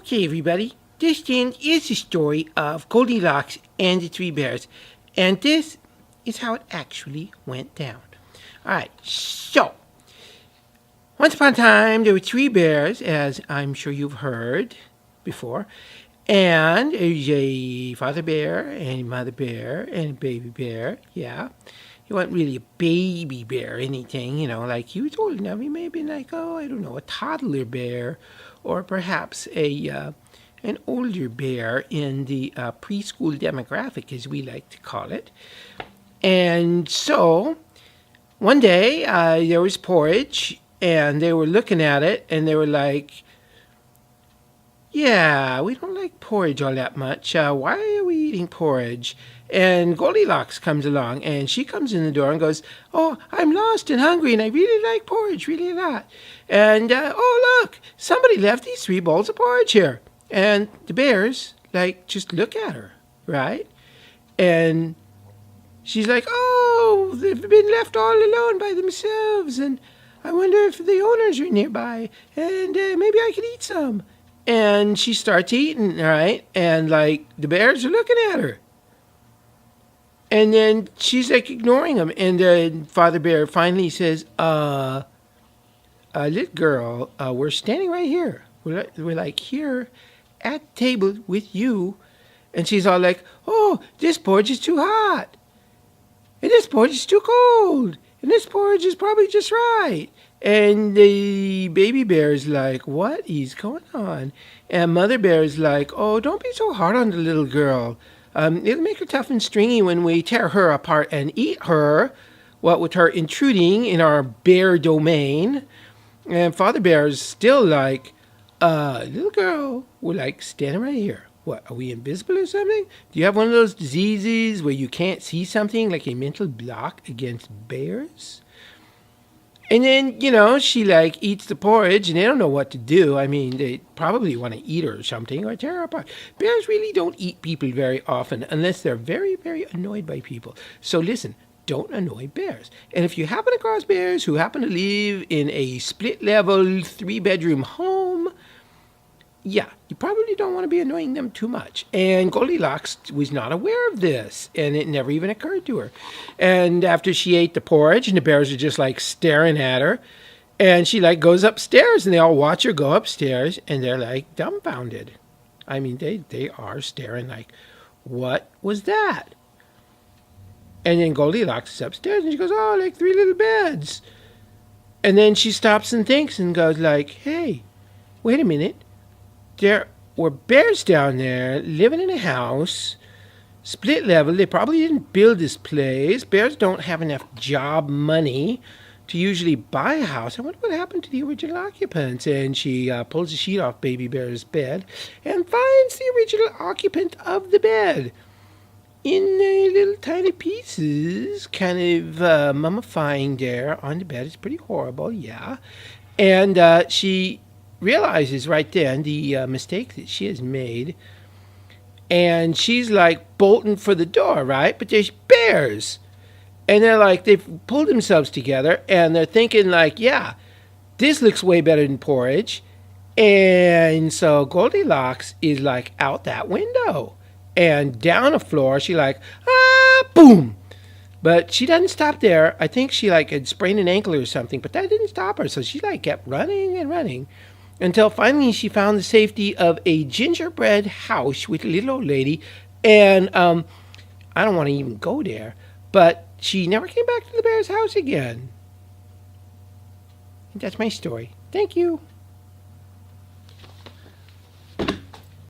Okay, everybody, this then is the story of Goldilocks and the Three Bears, and this is how it actually went down. Alright, so, once upon a time, there were three bears, as I'm sure you've heard before, and there's a father bear, and a mother bear, and a baby bear, yeah. He wasn't really a baby bear or anything, like he was old enough. He may have been like, a toddler bear, or perhaps an older bear in the preschool demographic, as we like to call it. And so, one day, there was porridge, and they were looking at it, and they were like, yeah, we don't like porridge all that much. Why are we eating porridge? And Goldilocks comes along, and she comes in the door and goes, oh, I'm lost and hungry, and I really like porridge, really a lot. And, oh, look, somebody left these 3 bowls of porridge here. And the bears, just look at her, right? And she's like, oh, they've been left all alone by themselves, and I wonder if the owners are nearby, and maybe I could eat some. And she starts eating, right? And, the bears are looking at her. And then she's, ignoring them. And then Father Bear finally says, little girl, we're standing right here. We're here at the table with you. And she's all like, oh, this porridge is too hot. And this porridge is too cold. And this porridge is probably just right. And the baby bear is like, what is going on? And Mother Bear is like, oh, don't be so hard on the little girl. It'll make her tough and stringy when we tear her apart and eat her, what with her intruding in our bear domain. And Father Bear is still like, little girl, we're standing right here. What, are we invisible or something? Do you have one of those diseases where you can't see something, like a mental block against bears? And then, she eats the porridge, and they don't know what to do. I mean, they probably want to eat her or something, or tear her apart. Bears really don't eat people very often, unless they're very, very annoyed by people. So listen, don't annoy bears. And if you happen across bears who happen to live in a split-level, 3-bedroom home, yeah, you probably don't want to be annoying them too much. And Goldilocks was not aware of this, and it never even occurred to her. And after she ate the porridge, and the bears are just staring at her, and she goes upstairs, and they all watch her go upstairs, and they're dumbfounded. I mean, they are staring what was that? And then Goldilocks is upstairs, and she goes, oh, 3 little beds. And then she stops and thinks and goes hey, wait a minute. There were bears down there living in a house, split level. They probably didn't build this place. Bears don't have enough job money to usually buy a house. I wonder what happened to the original occupants. And she pulls the sheet off Baby Bear's bed and finds the original occupant of the bed in little tiny pieces, kind of mummifying there on the bed. It's pretty horrible, yeah. And she realizes right then the mistake that she has made, and she's bolting for the door, right? But there's bears, and they're they've pulled themselves together, and they're thinking yeah, this looks way better than porridge. And so Goldilocks is out that window and down the floor. She boom. But she doesn't stop there. I think she had sprained an ankle or something, but that didn't stop her. So she kept running and running until finally she found the safety of a gingerbread house with a little old lady. And I don't want to even go there, but she never came back to the bear's house again. That's my story. Thank you.